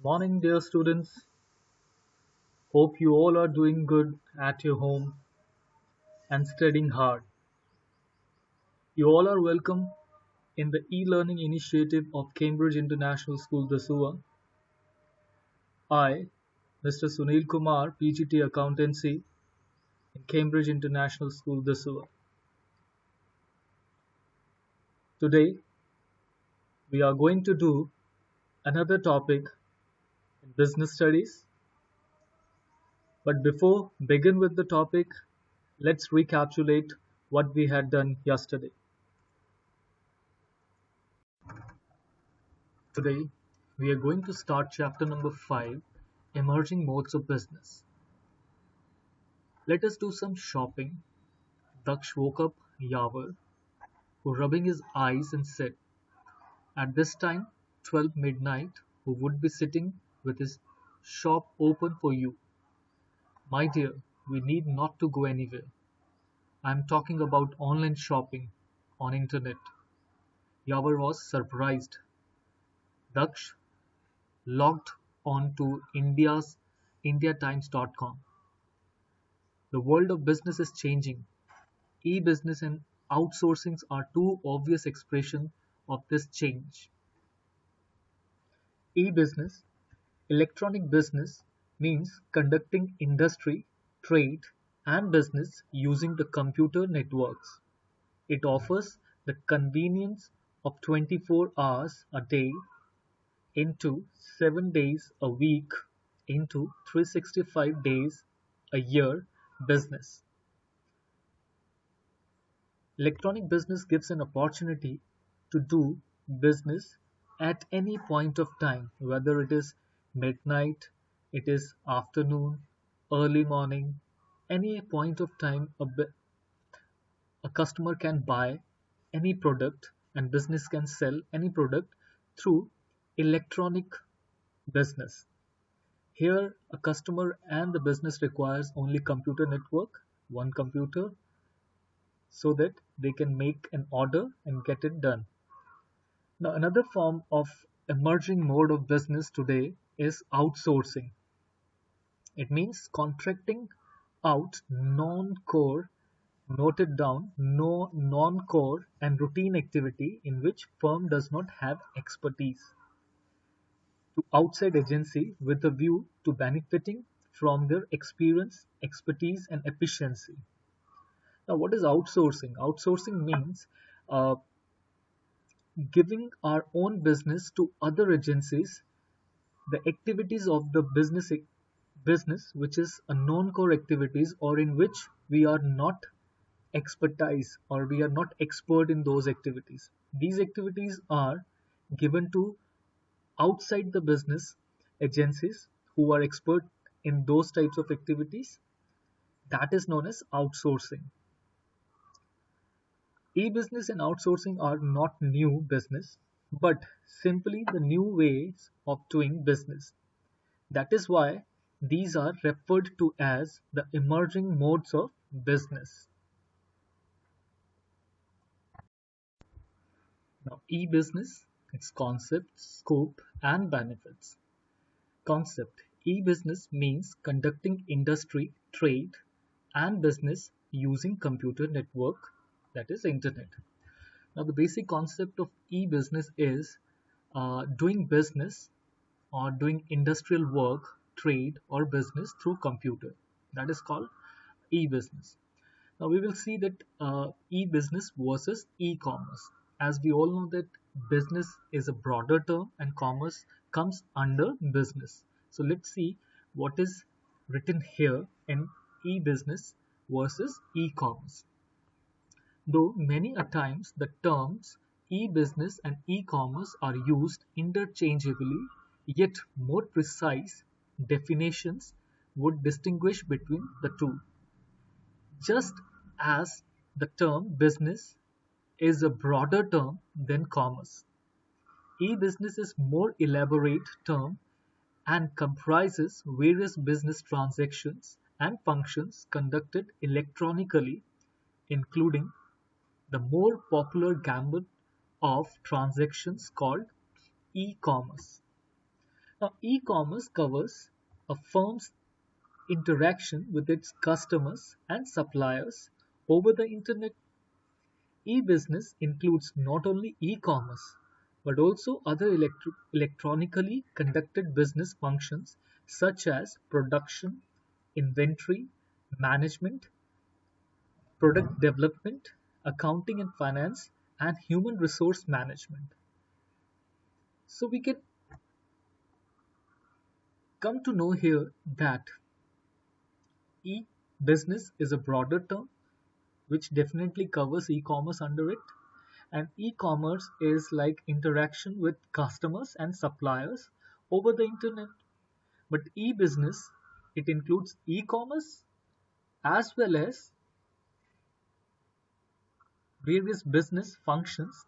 Morning, dear students. Hope you all are doing good at your home and studying hard. You all are welcome in the e-learning initiative of Cambridge International School, Dasua. I, Mr. Sunil Kumar, PGT Accountancy in Cambridge International School, Dasua. Today, we are going to do another topic in business studies. But before begin with the topic, let's recapitulate what we had done yesterday. Today, we are going to start chapter number 5, Emerging Modes of Business. Let us do some shopping. Daksh woke up Yavar, who rubbing his eyes and said, at this time, 12 midnight, who would be sitting with his shop open for you. My dear, we need not to go anywhere. I am talking about online shopping on internet. Yavar was surprised. Daksh logged on to indiatimes.com. The world of business is changing. E-business and outsourcing are two obvious expressions of this change. E-business, electronic business, means conducting industry, trade, and business using the computer networks. It offers the convenience of 24 hours a day into 7 days a week into 365 days a year business. Electronic business gives an opportunity to do business at any point of time, whether it is midnight, it is afternoon, early morning, any point of time a customer can buy any product and business can sell any product through electronic business. Here, a customer and the business requires only computer network, one computer, so that they can make an order and get it done. Now, another form of emerging mode of business today is outsourcing. It means contracting out non-core, noted down, no non-core and routine activity in which firm does not have expertise to outside agency with a view to benefiting from their experience, expertise, and efficiency. Now, what is outsourcing? Outsourcing means uh, giving our own business to other agencies, the activities of the business which is a non-core activities or in which we are not expertise or we are not expert in those activities. These activities are given to outside the business agencies who are expert in those types of activities. That is known as outsourcing. E-business and outsourcing are not new business, but simply the new ways of doing business. That is why these are referred to as the emerging modes of business. Now, e-business, its concept, scope, and benefits. Concept: e-business means conducting industry, trade, and business using computer network, that is internet. Now, the basic concept of e-business is doing business or doing industrial work, trade, or business through computer. That is called e-business. Now we will see that e-business versus e-commerce. As we all know that business is a broader term and commerce comes under business. So let's see what is written here in e-business versus e-commerce. Though many a times the terms e-business and e-commerce are used interchangeably, yet more precise definitions would distinguish between the two. Just as the term business is a broader term than commerce, e-business is more elaborate term and comprises various business transactions and functions conducted electronically, including the more popular gamut of transactions called e-commerce. Now, e-commerce covers a firm's interaction with its customers and suppliers over the internet. E-business includes not only e-commerce but also other electronically conducted business functions such as production, inventory management, product development, accounting and finance, and human resource management. So we can come to know here that e-business is a broader term which definitely covers e-commerce under it. And e-commerce is like interaction with customers and suppliers over the internet. But e-business, it includes e-commerce as well as various business functions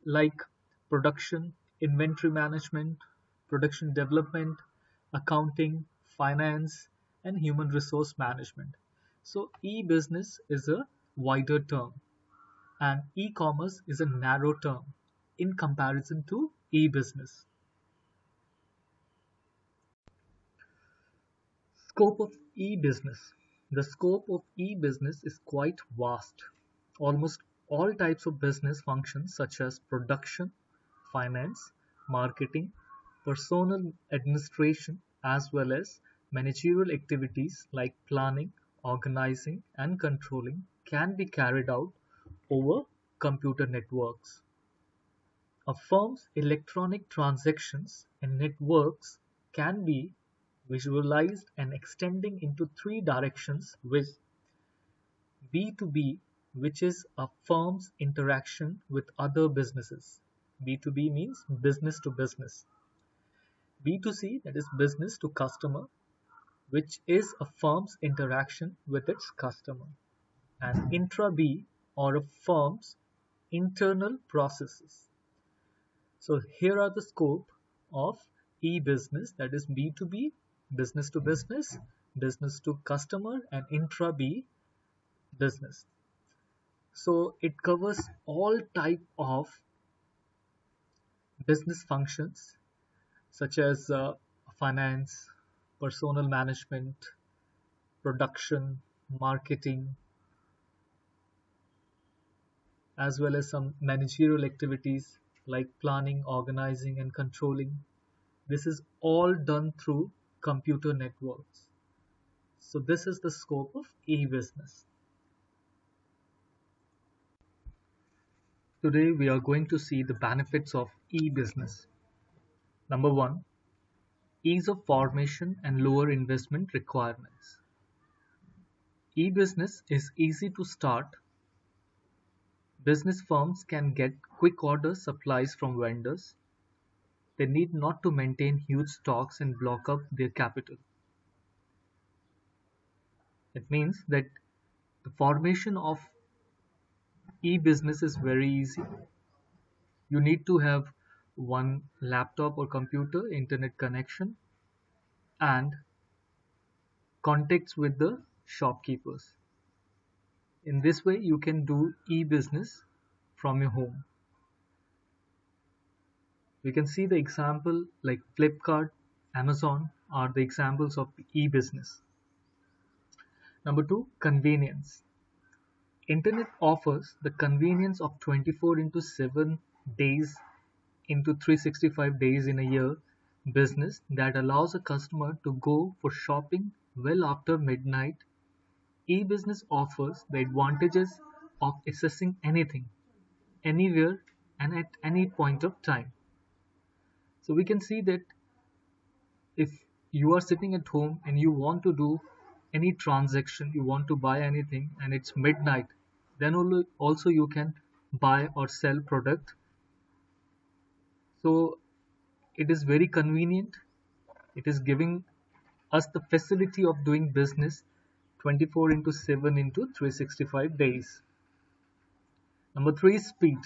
like production, inventory management, production development, accounting, finance, and human resource management. So e-business is a wider term and e-commerce is a narrow term in comparison to e-business. Scope of e-business. The scope of e-business is quite vast. Almost all types of business functions such as production, finance, marketing, personal administration, as well as managerial activities like planning, organizing, and controlling can be carried out over computer networks. A firm's electronic transactions and networks can be visualized and extending into three directions with B2B, which is a firm's interaction with other businesses. B2B means business to business. B2C, that is business to customer, which is a firm's interaction with its customer. And intra B, or a firm's internal processes. So here are the scope of e-business, that is B2B, business to business to customer, and intra B, business. So it covers all type of business functions such as finance, personal management, production, marketing, as well as some managerial activities like planning, organizing, and controlling. This is all done through computer networks. So this is the scope of e-business. Today we are going to see the benefits of e-business. Number one, ease of formation and lower investment requirements. E-business is easy to start. Business firms can get quick order supplies from vendors. They need not to maintain huge stocks and block up their capital. It means that the formation of e-business is very easy. You need to have one laptop or computer, internet connection, and contacts with the shopkeepers. In this way, you can do e-business from your home. We can see the example like Flipkart, Amazon are the examples of e-business. Number two, convenience. Internet offers the convenience of 24 into 7 days into 365 days in a year business that allows a customer to go for shopping well after midnight. E-business offers the advantages of accessing anything, anywhere, and at any point of time. So we can see that if you are sitting at home and you want to do any transaction, you want to buy anything and it's midnight, then also you can buy or sell product. So it is very convenient. It is giving us the facility of doing business 24 into 7 into 365 days. Number three is speed.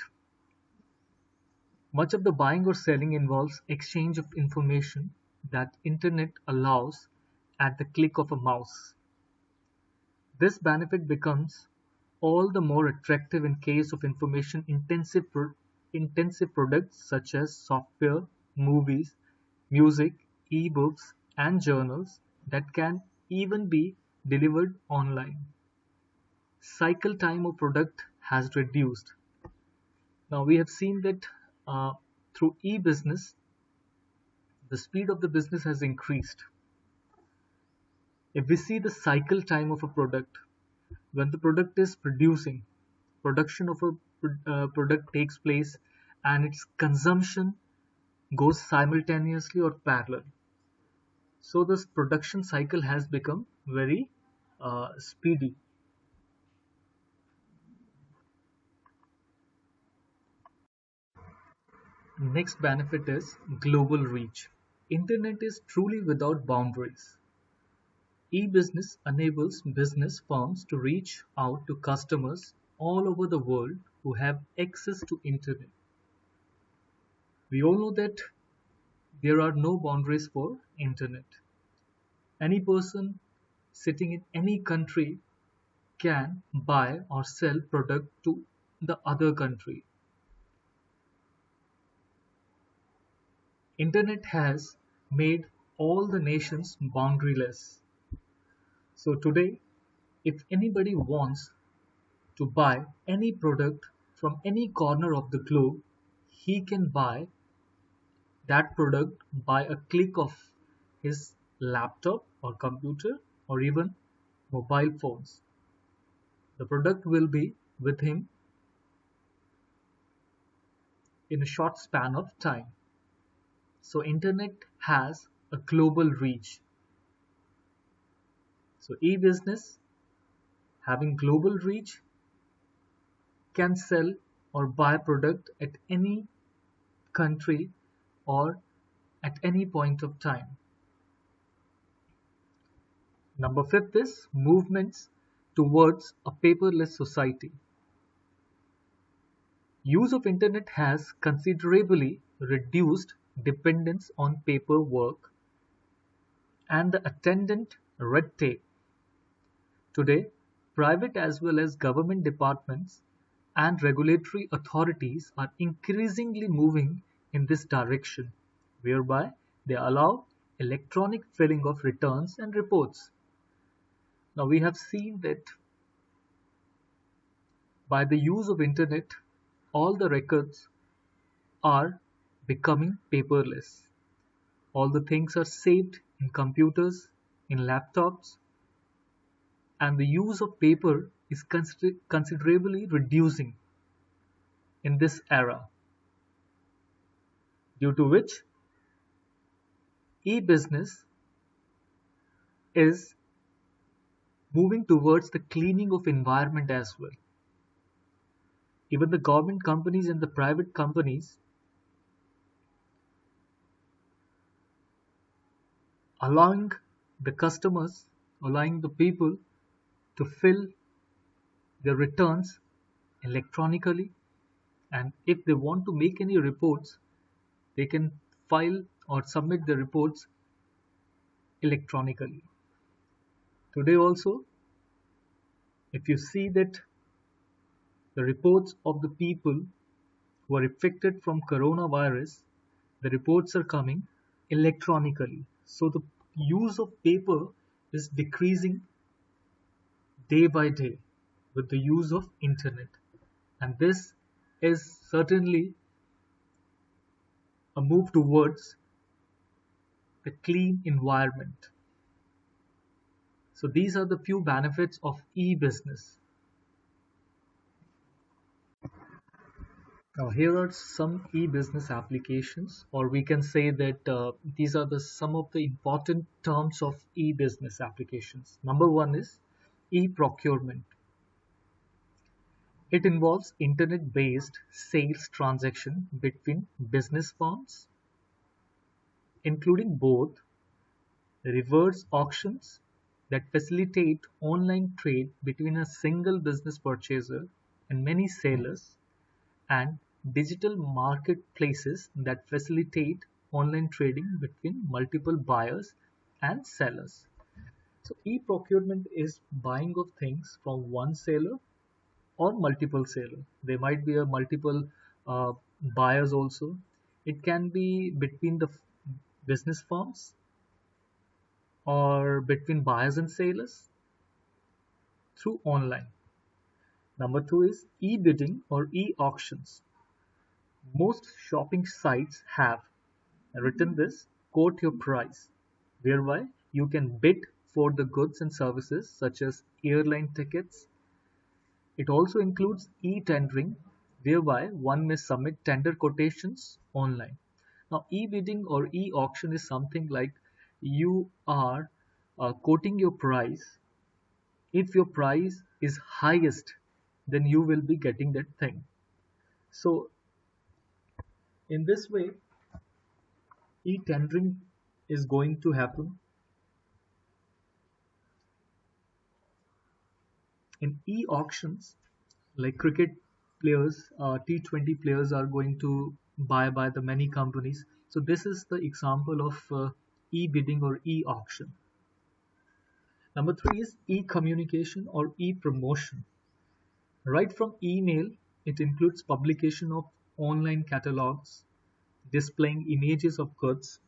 Much of the buying or selling involves exchange of information that internet allows at the click of a mouse. This benefit becomes all the more attractive in case of information intensive products such as software movies, music, ebooks, and journals that can even be delivered online. Cycle time of product has reduced. Now we have seen that uh, through e-business, the speed of the business has increased. If we see the cycle time of a product, when the product is producing, production of a product takes place and its consumption goes simultaneously or parallel. So this production cycle has become very speedy. Next benefit is global reach. Internet is truly without boundaries. E-business enables business firms to reach out to customers all over the world who have access to internet. We all know that there are no boundaries for internet. Any person sitting in any country can buy or sell product to the other country. Internet has made all the nations boundaryless. So today, if anybody wants to buy any product from any corner of the globe, he can buy that product by a click of his laptop or computer or even mobile phones. The product will be with him in a short span of time. So internet has a global reach. So e-business having global reach can sell or buy product at any country or at any point of time. Number fifth is movements towards a paperless society. Use of internet has considerably reduced dependence on paperwork and the attendant red tape. Today, private as well as government departments and regulatory authorities are increasingly moving in this direction, whereby they allow electronic filling of returns and reports. Now we have seen that by the use of internet, all the records are becoming paperless. All the things are saved in computers, in laptops, and the use of paper is considerably reducing in this era, due to which e-business is moving towards the cleaning of environment as well. Even the government companies and the private companies allowing the customers, allowing the people to fill their returns electronically, and if they want to make any reports, they can file or submit the reports electronically. Today also, if you see that the reports of the people who are affected from coronavirus, the reports are coming electronically. So the use of paper is decreasing day by day with the use of internet. And this is certainly a move towards the clean environment. So these are the few benefits of e-business. Now here are some e-business applications, or we can say that these are the some of the important terms of e-business applications. Number one is e-procurement. It involves internet-based sales transaction between business firms, including both reverse auctions that facilitate online trade between a single business purchaser and many sellers, and digital marketplaces that facilitate online trading between multiple buyers and sellers. So e-procurement is buying of things from one seller or multiple seller. There might be a multiple buyers also. It can be between the business firms or between buyers and sellers through online. Number two is e-bidding or e-auctions. Most shopping sites have written this quote your price, whereby you can bid for the goods and services such as airline tickets. It also includes e-tendering, whereby one may submit tender quotations online. Now, e-bidding or e-auction is something like you are quoting your price. If your price is highest, then you will be getting that thing. So, in this way, e-tendering is going to happen. In e-auctions, like cricket players, T20 players are going to buy by the many companies. So this is the example of e-bidding or e-auction. Number three is e-communication or e-promotion. Right from email, it includes publication of online catalogs, displaying images of goods,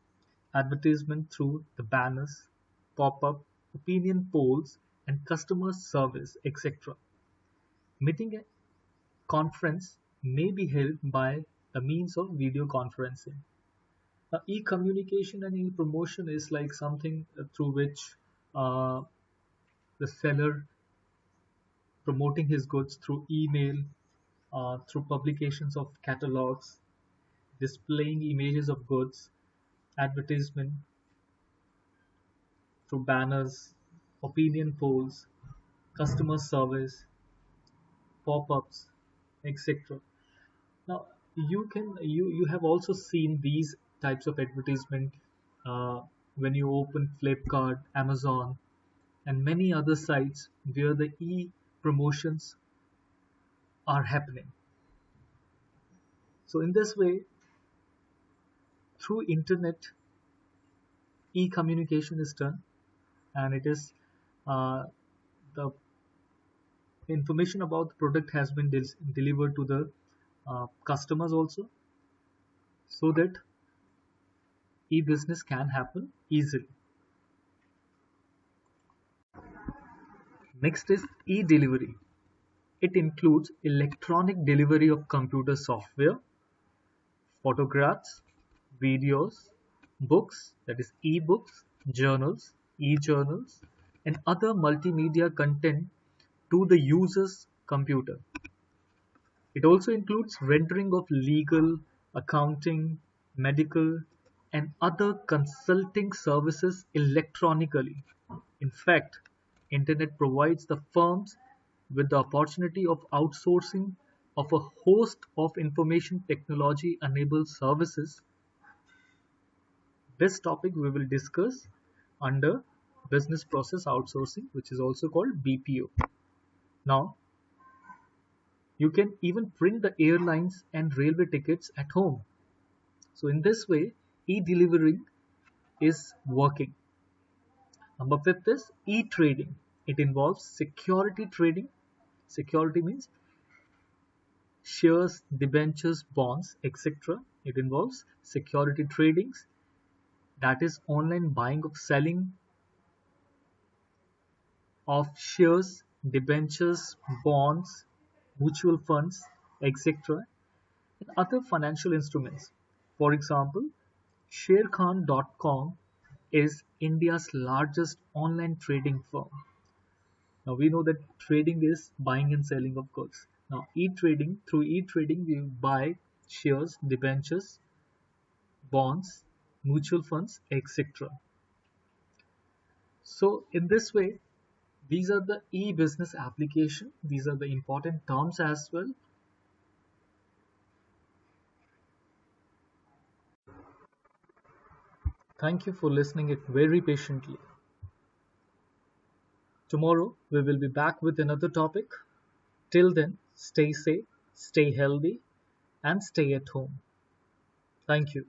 advertisement through the banners, pop-up, opinion polls, and customer service, etc. Meeting conference may be held by the means of video conferencing. Now, e-communication and e-promotion is like something through which uh, the seller promoting his goods through email, through publications of catalogs, displaying images of goods, advertisement through banners, opinion polls, customer service, pop-ups, etc. Now you have also seen these types of advertisement uh, when you open Flipkart, Amazon, and many other sites where the e-promotions are happening. So in this way, through internet, e-communication is done, and it is the information about the product has been delivered to the customers also, so that e-business can happen easily. Next is e-delivery. It includes electronic delivery of computer software, photographs, videos, books, that is e-books, journals, e-journals, and other multimedia content to the user's computer. It also includes rendering of legal, accounting, medical, and other consulting services electronically. In fact, internet provides the firms with the opportunity of outsourcing of a host of information technology enabled services. This topic we will discuss under business process outsourcing, which is also called BPO. Now, you can even print the airlines and railway tickets at home. So in this way, e-delivering is working. Number fifth is e-trading. It involves security trading. Security means shares, debentures, bonds, etc. It involves security tradings, that is online buying of selling of shares, debentures, bonds, mutual funds, etc. and other financial instruments. For example, Sharekhan.com is India's largest online trading firm. Now we know that trading is buying and selling of goods. Now e-trading, through e-trading we buy shares, debentures, bonds, mutual funds, etc. So in this way, these are the e-business application. These are the important terms as well. Thank you for listening it very patiently. Tomorrow we will be back with another topic. Till then, stay safe, stay healthy, and stay at home. Thank you.